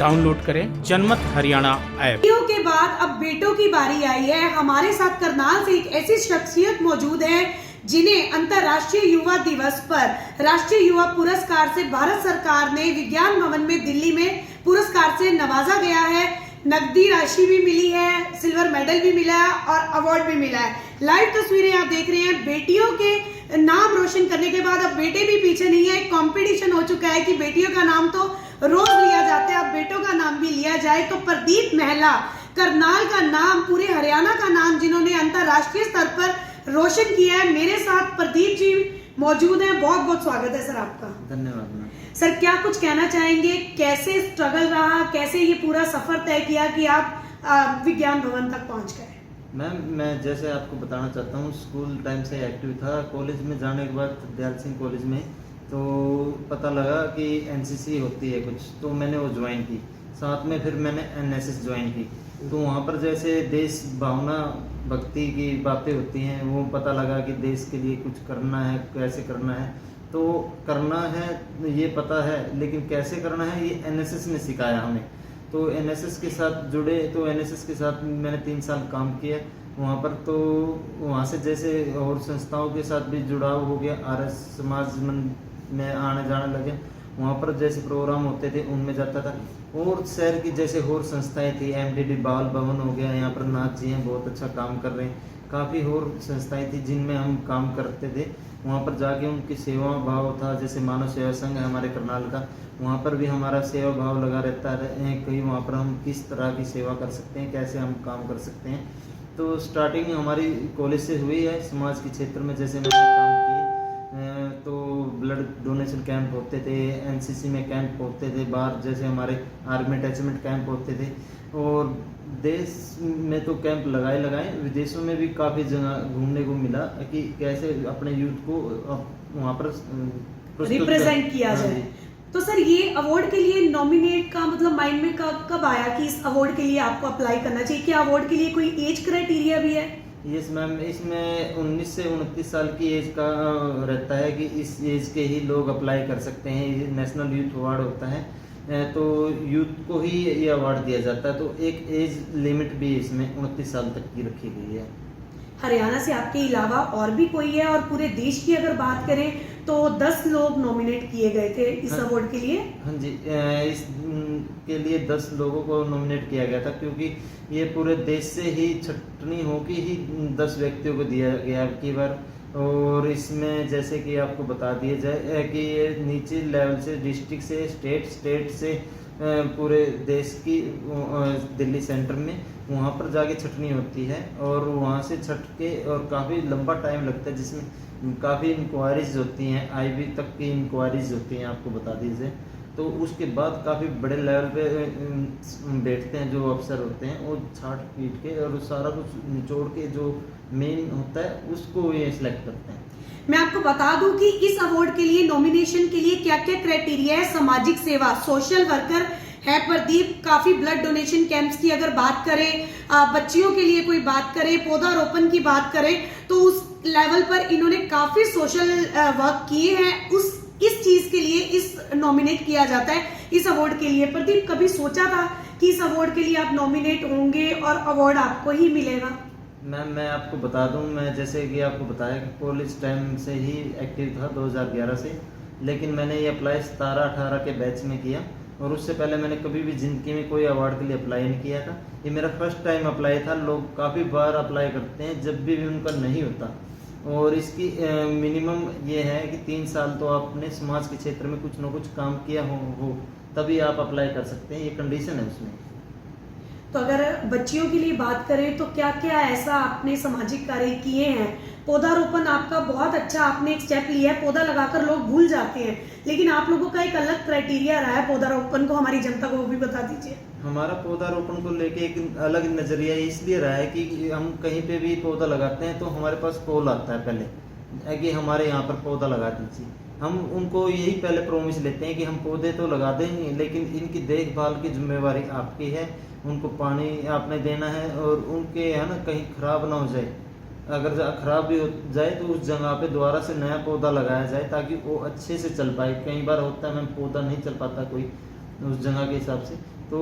Download करें जनमत Haryana app. बेटियों के बाद अब बेटों की बारी आई है। हमारे साथ करनाल से एक ऐसी शख्सियत मौजूद है जिन्हें अंतर्राष्ट्रीय युवा दिवस पर राष्ट्रीय युवा पुरस्कार से भारत सरकार ने विज्ञान भवन में दिल्ली में पुरस्कार से नवाजा गया है। नकदी राशि भी मिली है, सिल्वर मेडल भी मिला है और अवार्ड भी मिला है। लाइव तस्वीरें आप देख रहे हैं। बेटियों के नाम रोशन करने के बाद अब बेटे भी पीछे नहीं है। कंपटीशन हो चुका है कि बेटियों का नाम तो रोज लिया जाता है, अब बेटों का नाम भी लिया जाए। तो प्रदीप महला, करनाल का नाम, पूरे हरियाणा का नाम, जिन्होंने अंतर्राष्ट्रीय स्तर पर रोशन किया है। मेरे साथ प्रदीप जी मौजूद हैं। बहुत बहुत स्वागत है सर आपका। धन्यवाद मैम। सर, क्या कुछ कहना चाहेंगे? कैसे स्ट्रगल रहा, कैसे ये पूरा सफर तय किया कि आप विज्ञान भवन तक पहुंच गए? मैम, मैं जैसे आपको बताना चाहता हूँ, स्कूल टाइम से एक्टिव था। कॉलेज में जाने के बाद दयाल सिंह कॉलेज में तो पता लगा कि एनसीसी होती है कुछ, तो मैंने वो ज्वाइन की। साथ में फिर मैंने एनएसएस ज्वाइन की। तो वहाँ पर जैसे देश भावना भक्ति की बातें होती हैं, वो पता लगा कि देश के लिए कुछ करना है, कैसे करना है। तो करना है ये पता है, लेकिन कैसे करना है ये एनएसएस ने सिखाया हमें। तो एनएसएस के साथ जुड़े, तो एनएसएस के साथ मैंने 3 साल काम किया वहाँ पर। तो वहाँ से जैसे और संस्थाओं के साथ भी जुड़ाव हो गया, आर्य समाज में आने जाने लगे। वहाँ पर जैसे प्रोग्राम होते थे उनमें जाता था। और शहर की जैसे और संस्थाएं थी, एमडीडी बाल भवन हो गया, यहाँ पर नाथ जी हैं, बहुत अच्छा काम कर रहे हैं। काफ़ी और संस्थाएं थी जिनमें हम काम करते थे। वहाँ पर जाके उनकी सेवा भाव था। जैसे मानव सेवा संघ है हमारे करनाल का, वहाँ पर भी हमारा सेवा भाव लगा रहता है कि वहाँ पर हम किस तरह की सेवा कर सकते हैं, कैसे हम काम कर सकते हैं। तो स्टार्टिंग हमारी कॉलेज से हुई है। समाज के क्षेत्र में जैसे मैंने काम किए, तो ब्लड डोनेशन कैंप होते थे, एनसीसी में कैंप होते थे, बाहर जैसे हमारे आर्मी अटैचमेंट कैंप होते थे। और देश में तो कैंप लगाए, विदेशों में भी काफ़ी जगह घूमने को मिला कि कैसे अपने यूथ को वहाँ पर रिप्रेजेंट किया जाए। तो सर, ये अवार्ड के लिए नॉमिनेट का मतलब माइंड में कब आया कि इस अवार्ड के लिए आपको अप्लाई करना चाहिए? क्या अवार्ड के लिए कोई एज क्राइटेरिया भी है? यस मैम, इसमें 19 से 29 साल की एज का रहता है कि इस एज के ही लोग अप्लाई कर सकते हैं। ये नेशनल यूथ अवार्ड होता है, तो यूथ को ही ये अवार्ड दिया जाता है। तो एक एज लिमिट भी इसमें 29 साल तक की रखी गई है। हरियाणा से आपके अलावा और भी कोई है? और पूरे देश की अगर बात करें तो 10 लोग नॉमिनेट किए गए थे इस अवार्ड के लिए। हाँ जी, इस के लिए 10 लोगों को नॉमिनेट किया गया था, क्योंकि ये पूरे देश से ही छटनी होकर ही 10 व्यक्तियों को दिया गया की बार। और इसमें जैसे कि आपको बता दिया जाए कि ये नीचे लेवल से, डिस्ट्रिक्ट से, स्टेट से पूरे देश की दिल्ली सेंटर में वहाँ पर जाके छटनी होती है। और वहाँ से छट के, और काफ़ी लंबा टाइम लगता है, जिसमें काफ़ी इंक्वायरीज होती हैं, आईबी तक की इंक्वायरीज होती हैं, आपको बता दीजिए। तो उसके बाद काफ़ी बड़े लेवल पे बैठते हैं जो अफसर होते हैं, वो छाट पीट के और सारा कुछ निचोड़ के जो मेन होता है उसको ये सिलेक्ट करते हैं। मैं आपको बता दूं कि इस अवार्ड के लिए नॉमिनेशन के लिए क्या क्या क्राइटेरिया है। सामाजिक सेवा, सोशल वर्कर है प्रदीप। काफी ब्लड डोनेशन कैंप्स की अगर बात करें, बच्चियों के लिए कोई बात करें, पौधारोपण की बात करें, तो उस लेवल पर इन्होंने काफी सोशल वर्क किए हैं। इस चीज के लिए इस नॉमिनेट किया जाता है इस अवार्ड के लिए। प्रदीप, कभी सोचा था कि इस अवार्ड के लिए आप नॉमिनेट होंगे और अवार्ड आपको ही मिलेगा? मैम, मैं आपको बता दूं, मैं जैसे कि आपको बताया कि कॉलेज टाइम से ही एक्टिव था 2011 से। लेकिन मैंने ये अप्लाई 17-18 के बैच में किया, और उससे पहले मैंने कभी भी ज़िंदगी में कोई अवार्ड के लिए अप्लाई नहीं किया था। ये मेरा फर्स्ट टाइम अप्लाई था। लोग काफ़ी बार अप्लाई करते हैं, जब भी उनका नहीं होता। और इसकी मिनिमम ये है कि 3 साल तो आपने समाज के क्षेत्र में कुछ न कुछ काम किया हो तभी आप अप्लाई कर सकते हैं, ये कंडीशन है उसमें। तो अगर बच्चियों के लिए बात करें तो क्या क्या ऐसा आपने सामाजिक कार्य किए हैं? पौधारोपण आपका बहुत अच्छा, आपने एक स्टेप लिया है। पौधा लगाकर लोग भूल जाते हैं, लेकिन आप लोगों का एक अलग क्राइटेरिया रहा है पौधारोपण को, हमारी जनता को वो भी बता दीजिए। हमारा पौधारोपण को लेके एक अलग नज़रिया इसलिए रहा है कि हम कहीं पे भी पौधा लगाते हैं तो हमारे पास कॉल आता है पहले कि हमारे यहाँ पर पौधा लगा दीजिए। हम उनको यही पहले प्रॉमिस लेते हैं कि हम पौधे तो लगा देंगे, लेकिन इनकी देखभाल की जिम्मेवारी आपकी है। उनको पानी आपने देना है, और उनके है ना कहीं खराब ना हो जाए। अगर खराब भी हो जाए तो उस जगह पे दोबारा से नया पौधा लगाया जाए, ताकि वो अच्छे से चल पाए। कई बार होता है मैम, पौधा नहीं चल पाता कोई, उस जगह के हिसाब से। तो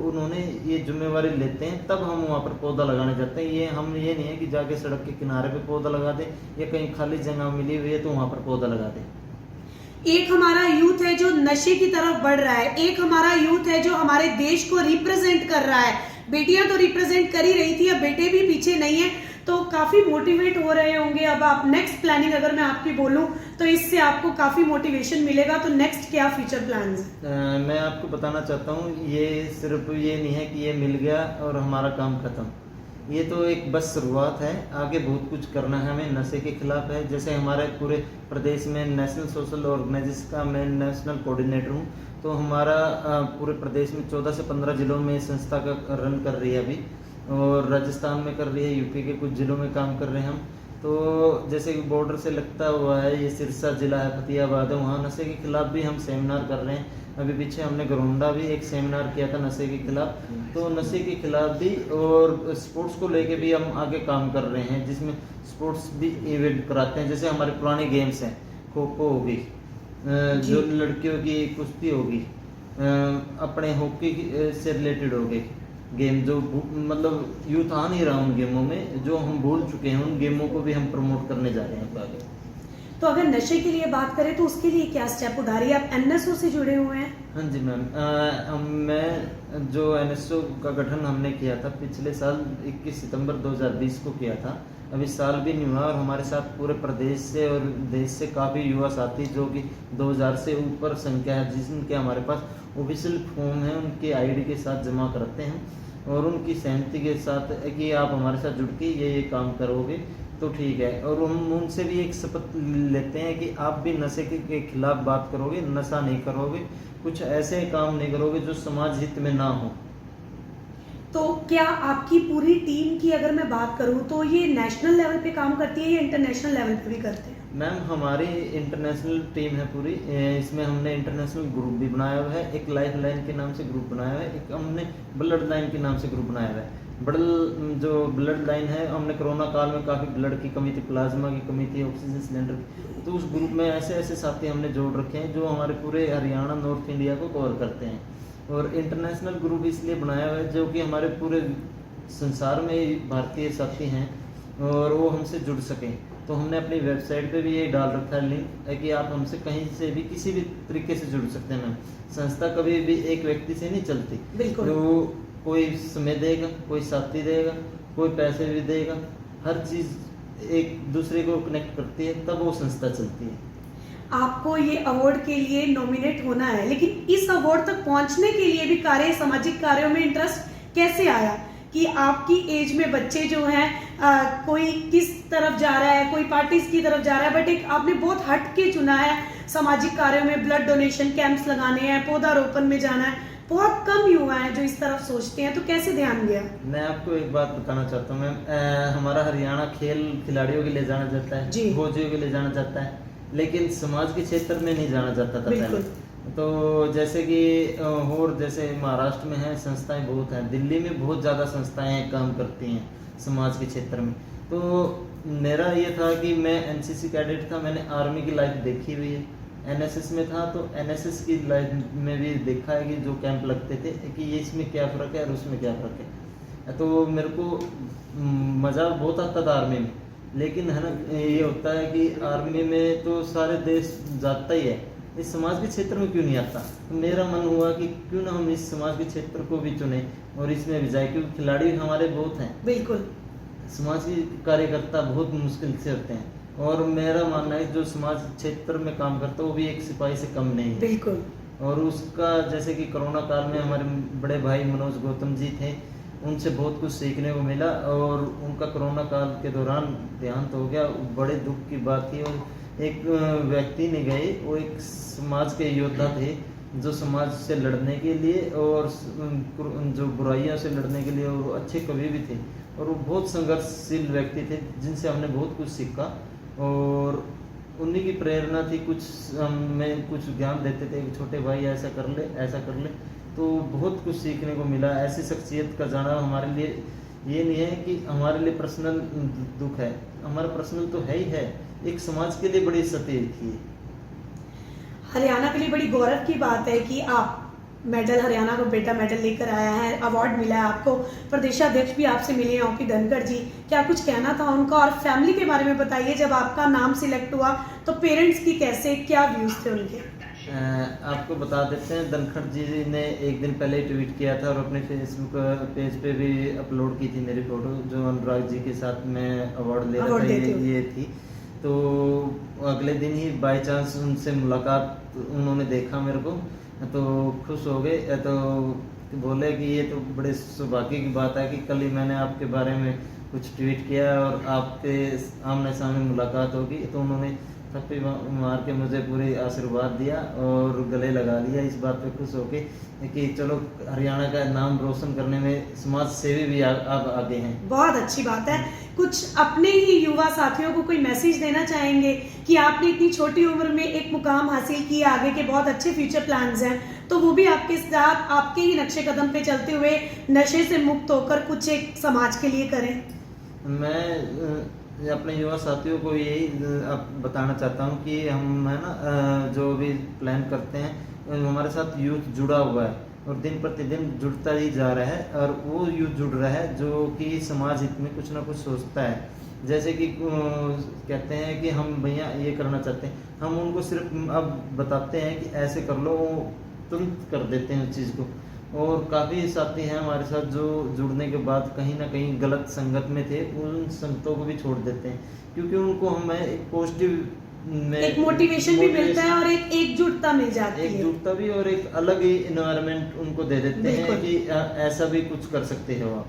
उन्होंने ये जिम्मेवारी लेते हैं, तब हम वहाँ पर पौधा लगाने जाते हैं। ये नहीं है कि जाके सड़क के किनारे पे पौधा लगा दें या कहीं खाली जगह मिली हुई है तो वहाँ पर पौधा लगा दें। एक हमारा यूथ है जो नशे की तरफ बढ़ रहा है, एक हमारा यूथ है जो हमारे देश को रिप्रेजेंट कर रहा है। बेटियां तो रिप्रेजेंट कर ही रही थी, अब बेटे भी पीछे नहीं है, तो काफी मोटिवेट हो रहे होंगे। अब आप नेक्स्ट प्लानिंग अगर मैं आपकी बोलूं तो इससे आपको काफी मोटिवेशन मिलेगा, तो नेक्स्ट क्या फ्यूचर प्लान्स हैं? मैं आपको बताना चाहता हूँ, ये सिर्फ ये नहीं है कि ये मिल गया और हमारा काम खत्म। ये तो एक बस शुरुआत है, आगे बहुत कुछ करना है हमें। नशे के खिलाफ है, जैसे हमारे पूरे प्रदेश में नेशनल सोशल ऑर्गेनाइजेशन का मैं नेशनल कोऑर्डिनेटर हूँ, तो हमारा पूरे प्रदेश में 14 से 15 जिलों में संस्था का रन कर रही है अभी, और राजस्थान में कर रही है, यूपी के कुछ जिलों में काम कर रहे हैं हम। तो जैसे कि बॉर्डर से लगता हुआ है ये सिरसा जिला है, फतेहाबाद है, वहाँ नशे के खिलाफ भी हम सेमिनार कर रहे हैं। अभी पीछे हमने गरोंडा भी एक सेमिनार किया था नशे के खिलाफ। तो नशे के खिलाफ भी और स्पोर्ट्स को लेके भी हम आगे काम कर रहे हैं, जिसमें स्पोर्ट्स भी इवेंट कराते हैं। जैसे हमारे पुराने गेम्स हैं, खो खो होगी, जो लड़कियों की कुश्ती होगी, अपने हॉकी से रिलेटेड हो गए गेम, जो मतलब यूथ आ नहीं रहा उन गेमों में, जो हम भूल चुके हैं, उन गेमों को भी हम प्रमोट करने जा रहे हैं आगे। तो अगर नशे के लिए बात करें तो उसके लिए क्या स्टेप उठा रही है? आप एनएसओ से जुड़े हुए हैं? हाँ जी मैम, मैं जो एनएसओ का गठन हमने किया था पिछले साल 21 सितंबर 2020 को किया था। अभी साल भी नहीं हुआ, और हमारे साथ पूरे प्रदेश से और देश से काफ़ी युवा साथी, जो कि 2000 से ऊपर संख्या है, जिनके हमारे पास ऑफिशियल फॉर्म है, उनके आईडी के साथ जमा करते हैं और उनकी सहमति के साथ कि आप हमारे साथ जुड़ के ये काम करोगे तो ठीक है। और हम उनसे भी एक शपथ लेते हैं कि आप भी नशे के खिलाफ बात करोगे, नशा नहीं करोगे, कुछ ऐसे काम नहीं करोगे जो समाज हित में ना हो। तो क्या आपकी पूरी टीम की अगर मैं बात करूं तो ये नेशनल लेवल पे काम करती है या इंटरनेशनल लेवल पे भी करते हैं? मैम हमारी इंटरनेशनल टीम है पूरी, इसमें हमने इंटरनेशनल ग्रुप भी बनाया हुआ है। एक लाइफ लाइन के नाम से ग्रुप बनाया हुआ है, एक हमने ब्लड लाइन के नाम से ग्रुप बनाया हुआ है। जो ब्लड लाइन है, हमने कोरोना काल में काफ़ी ब्लड की कमी थी, प्लाज्मा की कमी थी, ऑक्सीजन सिलेंडर की, तो उस ग्रुप में ऐसे ऐसे साथी हमने जोड़ रखे हैं जो हमारे पूरे हरियाणा नॉर्थ इंडिया को कवर करते हैं। और इंटरनेशनल ग्रुप इसलिए बनाया हुआ है जो कि हमारे पूरे संसार में भारतीय साथी हैं और वो हमसे जुड़ सकें। तो हमने अपनी वेबसाइट पे भी ये डाल रखा है लिंक, है कि आप हमसे कहीं से भी किसी भी तरीके से जुड़ सकते हैं। मैम संस्था कभी भी एक व्यक्ति से नहीं चलती, बिल्कुल। तो कोई समय देगा, कोई साथी देगा, कोई पैसे भी देगा, हर चीज़ एक दूसरे को कनेक्ट करती है, तब वो संस्था चलती है। आपको ये अवार्ड के लिए नॉमिनेट होना है, लेकिन इस अवार्ड तक पहुंचने के लिए भी सामाजिक कार्यों में इंटरेस्ट कैसे आया कि आपकी एज में बच्चे जो हैं कोई किस तरफ जा रहा है, कोई पार्टीज की तरफ जा रहा है, बट एक आपने बहुत हट के चुना है सामाजिक कार्यों में, ब्लड डोनेशन कैंप्स लगाने हैं, पौधारोपण में जाना है। बहुत कम युवा हैं जो इस तरफ सोचते हैं, तो कैसे ध्यान गया? मैं आपको एक बात बताना चाहता हूँ मैम, हमारा हरियाणा खेल खिलाड़ियों के लिए जाना जाता है, फौजियों के लिए जाना जाता है, लेकिन समाज के क्षेत्र में नहीं जाना जाता था पहले। तो जैसे कि और जैसे महाराष्ट्र में है संस्थाएं बहुत हैं, दिल्ली में बहुत ज़्यादा संस्थाएं काम करती हैं समाज के क्षेत्र में। तो मेरा ये था कि मैं एनसीसी कैडेट था, मैंने आर्मी की लाइफ देखी हुई है, एनएसएस में था तो एनएसएस की लाइफ में भी देखा है कि जो कैंप लगते थे कि ये इसमें क्या फ़र्क है और उसमें क्या फ़र्क है। तो मेरे को मज़ा बहुत आता था आर्मी में, लेकिन है ना ये होता है कि आर्मी में तो सारे देश जाता ही है, इस समाज के क्षेत्र में क्यों नहीं आता। तो मेरा मन हुआ कि क्यों ना हम इस समाज के क्षेत्र को भी चुने और इसमें भी जाए, क्योंकि खिलाड़ी हमारे बहुत हैं। बिल्कुल, समाज के कार्यकर्ता बहुत मुश्किल से होते हैं, और मेरा मानना है जो समाज क्षेत्र में काम करता है वो भी एक सिपाही से कम नहीं है। बिल्कुल। और उसका जैसे कि कोरोना काल में हमारे बड़े भाई मनोज गौतम जी थे, उनसे बहुत कुछ सीखने को मिला, और उनका कोरोना काल के दौरान देहांत हो गया, बड़े दुख की बात थी। और एक व्यक्ति नहीं गए, वो एक समाज के योद्धा थे जो समाज से लड़ने के लिए और जो बुराइयों से लड़ने के लिए, और अच्छे कवि भी थे, और वो बहुत संघर्षशील व्यक्ति थे जिनसे हमने बहुत कुछ सीखा। और उन्हीं की प्रेरणा थी, कुछ हमें कुछ ज्ञान देते थे कि छोटे भाई ऐसा कर ले, ऐसा कर ले, तो बहुत कुछ सीखने को मिला। ऐसी शख्सियत का जाना हमारे लिए ये नहीं है कि हमारे लिए पर्सनल दुख है, हमारा पर्सनल तो है ही है, एक समाज के लिए बड़ी सती थी। हरियाणा के लिए बड़ी गौरव की बात है कि आप मेडल, हरियाणा को बेटा मेडल लेकर आया है, अवार्ड मिला है आपको, प्रदेशाध्यक्ष भी आपसे मिले हैं ओपी धनखड़ जी, क्या कुछ कहना था उनका? और फैमिली के बारे में बताइए, जब आपका नाम सिलेक्ट हुआ तो पेरेंट्स की कैसे, क्या व्यूज थे उनके? आपको बता देते हैं, धनखड़ जी ने एक दिन पहले ट्वीट किया था और अपने फेसबुक पेज पे भी अपलोड की थी मेरी फोटो, जो अनुराग जी के साथ मैं अवार्ड ले रहा था, ये थी। तो अगले दिन ही बाय चांस उनसे मुलाकात, उन्होंने देखा मेरे को तो खुश हो गए। तो बोले कि ये तो बड़े सौभाग्य की बात है कि कल ही मैंने आपके बारे में कुछ ट्वीट किया और आपके आमने सामने मुलाकात होगी। तो उन्होंने थप्पी मार के मुझे पूरी आशीर्वाद दिया और गले लगा लिया। इस बात पे खुश होके कि चलो हरियाणा का नाम रोशन करने में समाज सेवी भी अब आगे हैं। बहुत अच्छी बात है। कुछ अपने ही युवा साथियों को कोई मैसेज देना चाहेंगे कि आपने इतनी छोटी उम्र में एक मुकाम हासिल किया, आगे के बहुत अच्छे फ्यूचर प्लान्स हैं, तो वो भी आपके साथ आपके ही नक्शे कदम पे चलते हुए नशे से मुक्त होकर कुछ एक समाज के लिए करें? मैं अपने युवा साथियों को यही बताना चाहता हूँ कि हम है ना, जो भी प्लान करते हैं, हमारे साथ यूथ जुड़ा हुआ है और दिन प्रतिदिन जुड़ता ही जा रहा है और वो यूथ जुड़ रहा है जो कि समाज हित में कुछ ना कुछ सोचता है। जैसे कि कहते हैं कि हम भैया ये करना चाहते हैं, हम उनको सिर्फ अब बताते हैं कि ऐसे कर लो, वो तुरंत कर देते हैं उस चीज़ को। और काफ़ी साथी हैं हमारे साथ जो जुड़ने के बाद कहीं ना कहीं गलत संगत में थे, उन संगतों को भी छोड़ देते हैं, क्योंकि उनको हमें एक पॉजिटिव एक मोटिवेशन भी मिलता है और एक एकजुटता मिल जाती है, एकजुटता भी, और एक अलग ही एनवायरनमेंट उनको दे देते हैं कि ऐसा भी कुछ कर सकते हो आप।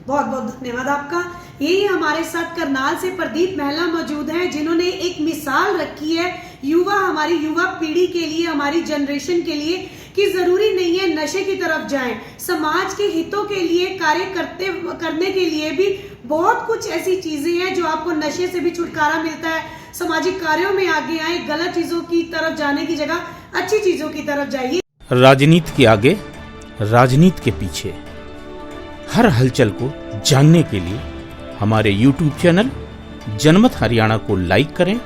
बहुत बहुत धन्यवाद आपका। यही हमारे साथ करनाल से प्रदीप महला मौजूद हैं, जिन्होंने एक मिसाल रखी है हमारी युवा पीढ़ी के लिए, हमारी जनरेशन के लिए, कि जरूरी नहीं है नशे की तरफ जाएं, समाज के हितों के लिए कार्य करने के लिए भी बहुत कुछ ऐसी चीजें हैं जो आपको नशे से भी छुटकारा मिलता है। सामाजिक कार्यों में आगे आए, गलत चीजों की तरफ जाने की जगह अच्छी चीजों की तरफ जाइए। राजनीति के आगे, राजनीति के पीछे, हर हलचल को जानने के लिए हमारे YouTube चैनल जनमत हरियाणा को लाइक करें,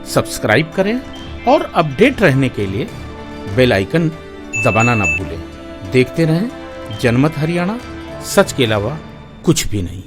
सब्सक्राइब करें और अपडेट रहने के लिए बेल आइकन दबाना ना भूलें। देखते रहें जनमत हरियाणा, सच के अलावा कुछ भी नहीं।